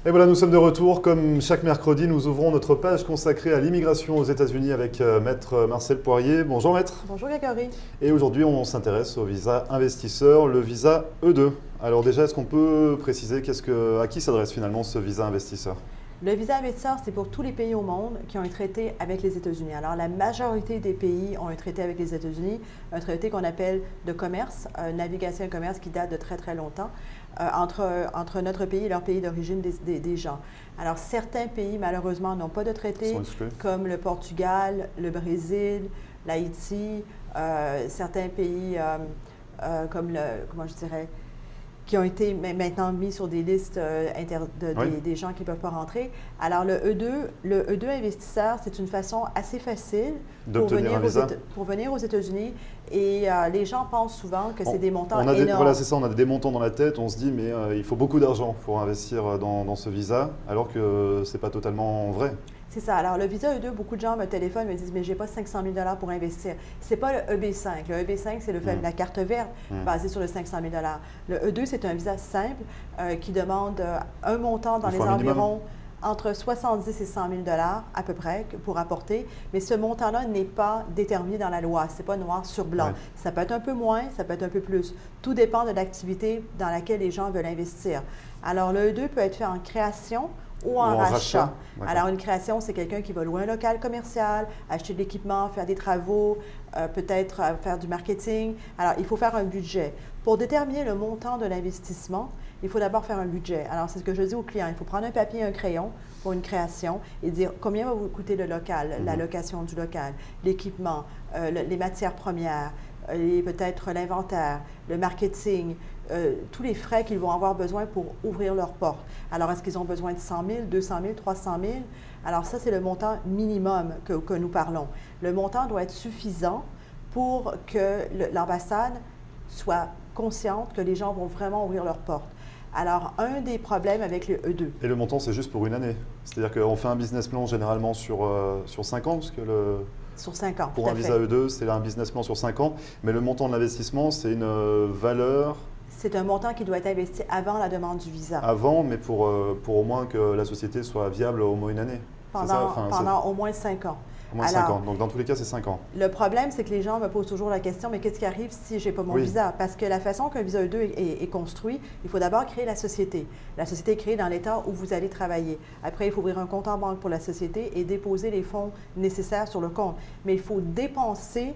Et voilà, nous sommes de retour. Comme chaque mercredi, nous ouvrons notre page consacrée à l'immigration aux États-Unis avec Maître Marcel Poirier. Bonjour Maître. Bonjour Grégory. Et aujourd'hui, on s'intéresse au visa investisseur, le visa E2. Alors déjà, est-ce qu'on peut préciser à qui s'adresse finalement ce visa investisseur? Le visa investisseur, c'est pour tous les pays au monde qui ont un traité avec les États-Unis. Alors, la majorité des pays ont un traité avec les États-Unis, un traité qu'on appelle de commerce, navigation et commerce qui date de très, très longtemps, entre notre pays et leur pays d'origine des gens. Alors, certains pays, malheureusement, n'ont pas de traité, comme le Portugal, le Brésil, l'Haïti, certains pays comme comment je dirais, qui ont été maintenant mis sur des listes des gens qui ne peuvent pas rentrer. Alors, le E2 investisseur, c'est une façon assez facile pour venir aux États-Unis. Et les gens pensent souvent que c'est des montants énormes. Voilà, c'est ça, on a des montants dans la tête, on se dit, mais il faut beaucoup d'argent pour investir dans ce visa, alors que ce n'est pas totalement vrai. C'est ça. Alors, le visa E2, beaucoup de gens me téléphonent et me disent « mais je n'ai pas 500 000 $ pour investir ». Ce n'est pas le EB5. Le EB5, c'est la carte verte basée sur le 500 000 $. Le E2, c'est un visa simple qui demande un montant dans les environs entre 70 et 100 000 $ à peu près pour apporter. Mais ce montant-là n'est pas déterminé dans la loi. Ce n'est pas noir sur blanc. Ouais. Ça peut être un peu moins, ça peut être un peu plus. Tout dépend de l'activité dans laquelle les gens veulent investir. Alors, le E2 peut être fait en création ou en rachat. Alors, une création, c'est quelqu'un qui va louer un local commercial, acheter de l'équipement, faire des travaux, peut-être faire du marketing. Alors, il faut faire un budget. Pour déterminer le montant de l'investissement, il faut d'abord faire un budget. Alors, c'est ce que je dis aux clients. Il faut prendre un papier et un crayon pour une création et dire combien va vous coûter le local, la location du local, l'équipement, les matières premières, peut-être l'inventaire, le marketing, tous les frais qu'ils vont avoir besoin pour ouvrir leurs portes. Alors, est-ce qu'ils ont besoin de 100 000, 200 000, 300 000? Alors, ça, c'est le montant minimum que nous parlons. Le montant doit être suffisant pour que l'ambassade soit consciente que les gens vont vraiment ouvrir leurs portes. Alors, un des problèmes avec le E2. Et le montant, c'est juste pour une année? C'est-à-dire qu'on fait un business plan généralement sur 5 ans, parce que sur 5 ans, pour un visa E2, c'est un business plan sur 5 ans, mais le montant de l'investissement, c'est une valeur... C'est un montant qui doit être investi avant la demande du visa. Avant, mais pour au moins que la société soit viable au moins une année. Pendant au moins 5 ans. Au moins 5 ans. Donc, dans tous les cas, c'est 5 ans. Le problème, c'est que les gens me posent toujours la question, mais qu'est-ce qui arrive si je n'ai pas mon visa? Parce que la façon qu'un visa E2 est construit, il faut d'abord créer la société. La société est créée dans l'État où vous allez travailler. Après, il faut ouvrir un compte en banque pour la société et déposer les fonds nécessaires sur le compte. Mais il faut dépenser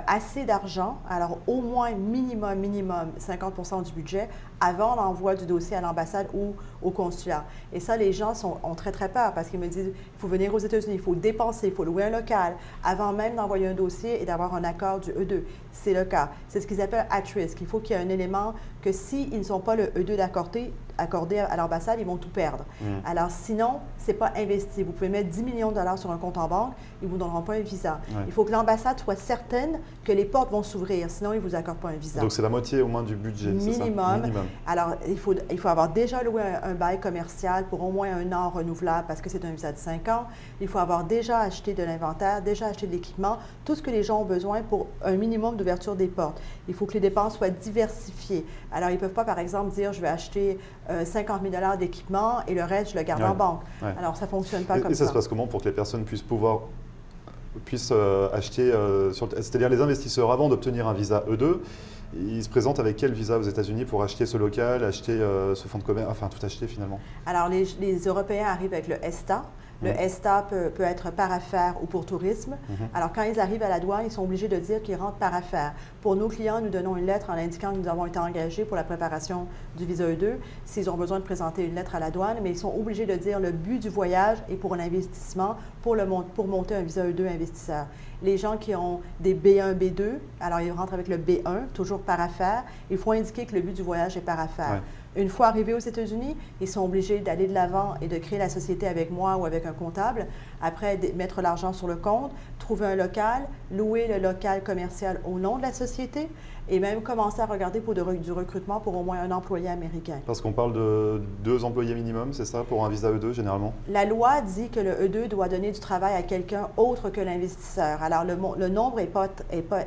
assez d'argent, alors au moins minimum 50% du budget avant l'envoi du dossier à l'ambassade ou au consulat. Et ça, les gens ont très peur parce qu'ils me disent, il faut venir aux États-Unis, il faut dépenser, il faut louer un local avant même d'envoyer un dossier et d'avoir un accord du E2. C'est le cas. C'est ce qu'ils appellent at risk. Il faut qu'il y ait un élément que s'ils ne sont pas le E2 accordé à l'ambassade, ils vont tout perdre. Alors sinon, ce n'est pas investi. Vous pouvez mettre 10 millions de dollars sur un compte en banque, ils ne vous donneront pas un visa. Il faut que l'ambassade soit certaine que les portes vont s'ouvrir, sinon ils ne vous accordent pas un visa. Donc c'est la moitié au moins du budget, c'est ça? Minimum. Alors, il faut avoir déjà loué un bail commercial pour au moins 1 an renouvelable parce que c'est un visa de 5 ans. Il faut avoir déjà acheté de l'inventaire, déjà acheté de l'équipement, tout ce que les gens ont besoin pour un minimum d'ouverture des portes. Il faut que les dépenses soient diversifiées. Alors, ils ne peuvent pas, par exemple, dire je vais acheter 50 000 $ d'équipement et le reste, je le garde en banque. Alors, ça ne fonctionne pas comme ça. Et ça se passe comment pour que les personnes puissent acheter, c'est-à-dire les investisseurs, avant d'obtenir un visa E2, ils se présentent avec quel visa aux États-Unis pour acheter ce local, acheter ce fonds de commerce, enfin tout acheter finalement? Alors, les Européens arrivent avec le ESTA. Le ESTA peut être par affaires ou pour tourisme. Alors, quand ils arrivent à la douane, ils sont obligés de dire qu'ils rentrent par affaires. Pour nos clients, nous donnons une lettre en indiquant que nous avons été engagés pour la préparation du visa E2. S'ils ont besoin de présenter une lettre à la douane, mais ils sont obligés de dire le but du voyage est pour un investissement, pour monter un visa E2 investisseur. Les gens qui ont des B1, B2, alors ils rentrent avec le B1, toujours par affaires. Il faut indiquer que le but du voyage est par affaires. Une fois arrivés aux États-Unis, ils sont obligés d'aller de l'avant et de créer la société avec moi ou avec un comptable. Après, mettre l'argent sur le compte, trouver un local, louer le local commercial au nom de la société et même commencer à regarder pour du recrutement pour au moins un employé américain. Parce qu'on parle de 2 employés minimum, c'est ça, pour un visa E2 généralement? La loi dit que le E2 doit donner du travail à quelqu'un autre que l'investisseur. Alors, le nombre n'est pas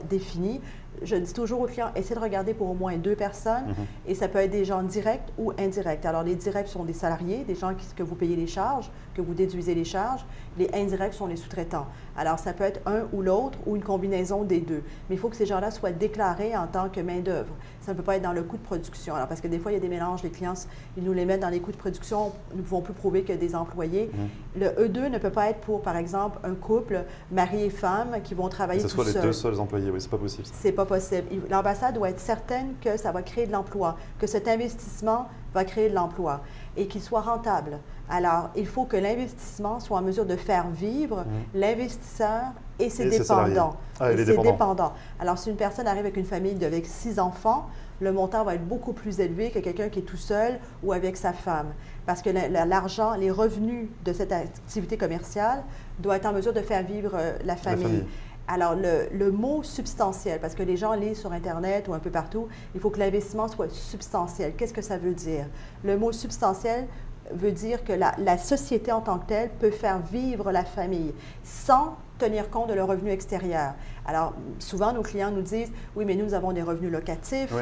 défini, je dis toujours aux clients, essayez de regarder pour au moins 2 personnes et ça peut être des gens directs ou indirects. Alors, les directs sont des salariés, des gens que vous payez les charges, que vous déduisez les charges. Les indirects sont les sous-traitants. Alors, ça peut être un ou l'autre ou une combinaison des deux. Mais il faut que ces gens-là soient déclarés en tant que main-d'œuvre. Ça ne peut pas être dans le coût de production. Alors, parce que des fois, il y a des mélanges, les clients, ils nous les mettent dans les coûts de production, nous ne pouvons plus prouver que des employés. Le E2 ne peut pas être pour, par exemple, un couple, mari et femme, qui vont travailler tout seuls. Que ce soit les 2 seuls employés, oui, c'est pas possible. C'est pas possible. L'ambassade doit être certaine que ça va créer de l'emploi, que cet investissement va créer de l'emploi et qu'il soit rentable. Alors, il faut que l'investissement soit en mesure de faire vivre l'investisseur et ses dépendants. Et les dépendants. Alors, si une personne arrive avec une famille avec 6 enfants, le montant va être beaucoup plus élevé que quelqu'un qui est tout seul ou avec sa femme. Parce que l'argent, les revenus de cette activité commerciale doivent être en mesure de faire vivre la famille. Alors, le mot substantiel, parce que les gens lisent sur Internet ou un peu partout, il faut que l'investissement soit substantiel. Qu'est-ce que ça veut dire? Le mot substantiel veut dire que la société en tant que telle peut faire vivre la famille sans tenir compte de leurs revenus extérieurs. Alors, souvent, nos clients nous disent, oui, mais nous avons des revenus locatifs,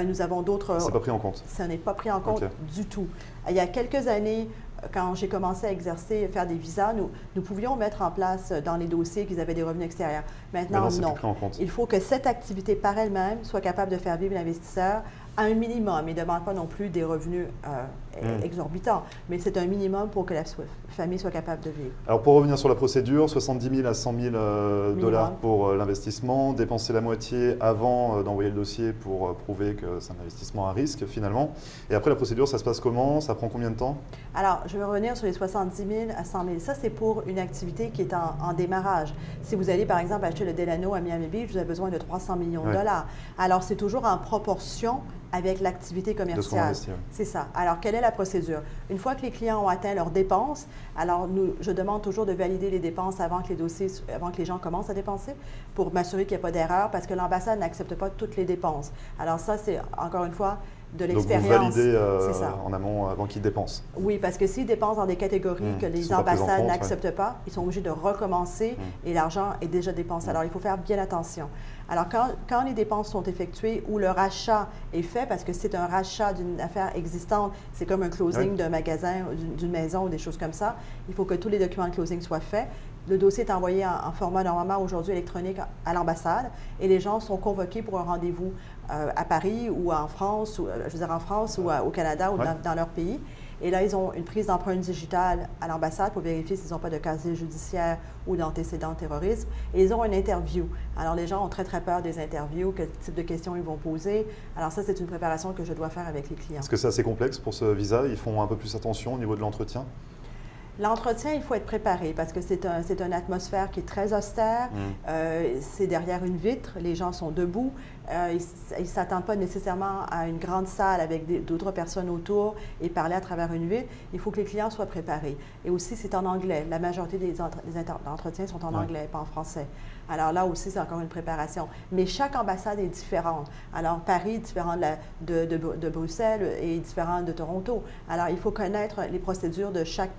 nous avons d'autres... C'est pas pris en compte. Ça n'est pas pris en compte du tout. Il y a quelques années, quand j'ai commencé à exercer, faire des visas, nous pouvions mettre en place dans les dossiers qu'ils avaient des revenus extérieurs. Maintenant, non. Plus pris en compte. Il faut que cette activité par elle-même soit capable de faire vivre l'investisseur à un minimum. Il ne demande pas non plus des revenus exorbitants, mais c'est un minimum pour que la famille soit capable de vivre. Alors, pour revenir sur la procédure, 70 000 à 100 000 dollars pour l'investissement, dépenser la moitié avant d'envoyer le dossier pour prouver que c'est un investissement à risque finalement. Et après, la procédure, ça se passe comment? Ça prend combien de temps? Alors, je vais revenir sur les 70 000 à 100 000. Ça, c'est pour une activité qui est en démarrage. Si vous allez, par exemple, acheter le Delano à Miami Beach, vous avez besoin de 300 millions de dollars. Alors, c'est toujours en proportion avec l'activité commerciale. C'est ça. Alors, quelle est la procédure? Une fois que les clients ont atteint leurs dépenses, alors je demande toujours de valider les dépenses avant que les gens commencent à dépenser pour m'assurer qu'il n'y a pas d'erreur parce que l'ambassade n'accepte pas toutes les dépenses. Alors ça, c'est encore une fois de l'expérience. Donc vous validez en amont avant qu'ils dépensent. Oui, parce que s'ils dépensent dans des catégories que les ambassades n'acceptent pas, ils sont obligés de recommencer et l'argent est déjà dépensé. Alors il faut faire bien attention. Alors quand les dépenses sont effectuées ou le rachat est fait, parce que c'est un rachat d'une affaire existante, c'est comme un closing d'un magasin, d'une maison ou des choses comme ça, il faut que tous les documents de closing soient faits. Le dossier est envoyé en format normalement aujourd'hui électronique à l'ambassade et les gens sont convoqués pour un rendez-vous à Paris ou en France, ou au Canada ou dans leur pays. Et là, ils ont une prise d'empreinte digitale à l'ambassade pour vérifier s'ils n'ont pas de casier judiciaire ou d'antécédents terrorisme. Et ils ont une interview. Alors, les gens ont très, très peur des interviews, quel type de questions ils vont poser. Alors ça, c'est une préparation que je dois faire avec les clients. Est-ce que c'est assez complexe pour ce visa? Ils font un peu plus attention au niveau de l'entretien? L'entretien, il faut être préparé parce que c'est une atmosphère qui est très austère. C'est derrière une vitre, les gens sont debout. Ils ne s'attendent pas nécessairement à une grande salle avec d'autres personnes autour et parler à travers une vitre. Il faut que les clients soient préparés. Et aussi, c'est en anglais. La majorité des entretiens sont en anglais, pas en français. Alors là aussi, c'est encore une préparation. Mais chaque ambassade est différente. Alors, Paris est différent de Bruxelles et différent de Toronto. Alors, il faut connaître les procédures de chaque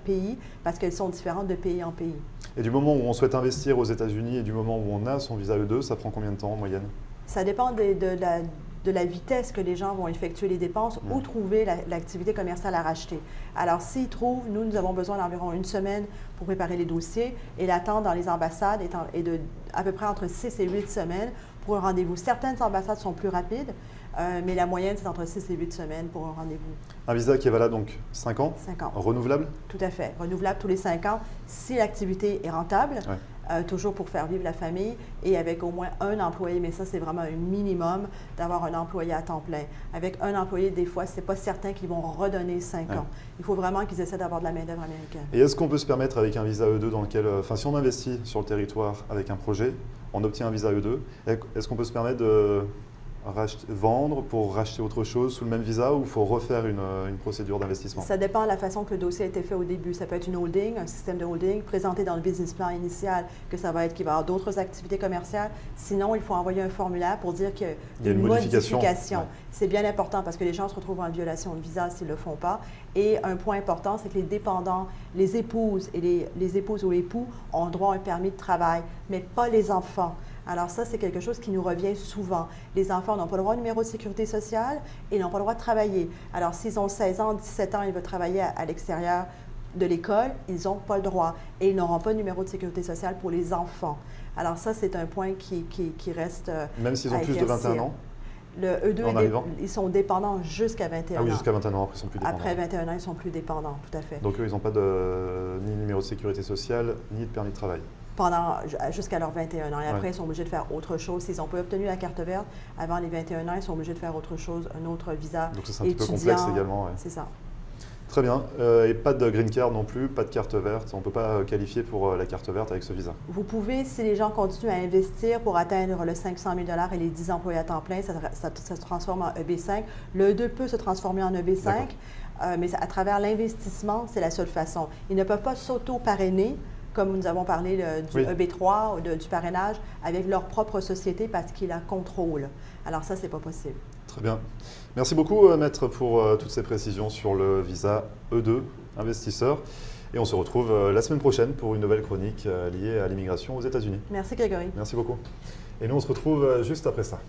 pays parce qu'elles sont différentes de pays en pays. Et du moment où on souhaite investir aux États-Unis et du moment où on a son visa E2, ça prend combien de temps en moyenne? Ça dépend de la vitesse que les gens vont effectuer les dépenses ou trouver l'activité commerciale à racheter. Alors, s'ils trouvent, nous avons besoin d'environ 1 semaine pour préparer les dossiers et l'attente dans les ambassades est de à peu près entre 6 et 8 semaines pour un rendez-vous. Certaines ambassades sont plus rapides, mais la moyenne, c'est entre 6 et 8 semaines pour un rendez-vous. Un visa qui est valable donc 5 ans? 5 ans. Renouvelable? Tout à fait. Renouvelable tous les 5 ans si l'activité est rentable. Toujours pour faire vivre la famille et avec au moins un employé, mais ça, c'est vraiment un minimum d'avoir un employé à temps plein. Avec un employé, des fois, ce n'est pas certain qu'ils vont redonner 5 ans. Il faut vraiment qu'ils essaient d'avoir de la main-d'œuvre américaine. Et est-ce qu'on peut se permettre avec un visa E2 dans lequel, si on investit sur le territoire avec un projet, on obtient un visa E2, est-ce qu'on peut se permettre de vendre pour racheter autre chose sous le même visa ou il faut refaire une procédure d'investissement? Ça dépend de la façon que le dossier a été fait au début. Ça peut être une holding, un système de holding, présenté dans le business plan initial que ça va être qu'il va y avoir d'autres activités commerciales. Sinon, il faut envoyer un formulaire pour dire qu'il y a une modification. C'est bien important parce que les gens se retrouvent en violation de visa s'ils ne le font pas. Et un point important, c'est que les dépendants, les épouses et les épouses ou époux ont droit à un permis de travail, mais pas les enfants. Alors ça, c'est quelque chose qui nous revient souvent. Les enfants n'ont pas le droit au numéro de sécurité sociale et n'ont pas le droit de travailler. Alors s'ils ont 16 ans, 17 ans, ils veulent travailler à l'extérieur de l'école, ils n'ont pas le droit et ils n'auront pas de numéro de sécurité sociale pour les enfants. Alors ça, c'est un point qui reste Même s'ils ont plus de 21 ans? Le E2, ils sont dépendants jusqu'à 21 ans. Ah oui, jusqu'à 21 ans, après ils sont plus dépendants. Après 21 ans, ils sont plus dépendants, tout à fait. Donc eux, ils n'ont pas ni de numéro de sécurité sociale, ni de permis de travail. Jusqu'à leurs 21 ans. Et après, ils sont obligés de faire autre chose. S'ils n'ont pas obtenu la carte verte avant les 21 ans, ils sont obligés de faire autre chose, un autre visa. Donc c'est un petit peu complexe également. Ouais. C'est ça. Très bien. Et pas de green card non plus, pas de carte verte. On ne peut pas qualifier pour la carte verte avec ce visa. Vous pouvez, si les gens continuent à investir pour atteindre le 500 000 $ et les 10 employés à temps plein, ça se transforme en EB5. Le E2 peut se transformer en EB5, mais à travers l'investissement, c'est la seule façon. Ils ne peuvent pas s'auto-parrainer, comme nous avons parlé du EB3 ou du parrainage, avec leur propre société parce qu'ils la contrôlent. Alors ça, ce n'est pas possible. Très bien. Merci beaucoup, Maître, pour toutes ces précisions sur le visa E2 investisseur. Et on se retrouve la semaine prochaine pour une nouvelle chronique liée à l'immigration aux États-Unis. Merci, Grégory. Merci beaucoup. Et nous, on se retrouve juste après ça.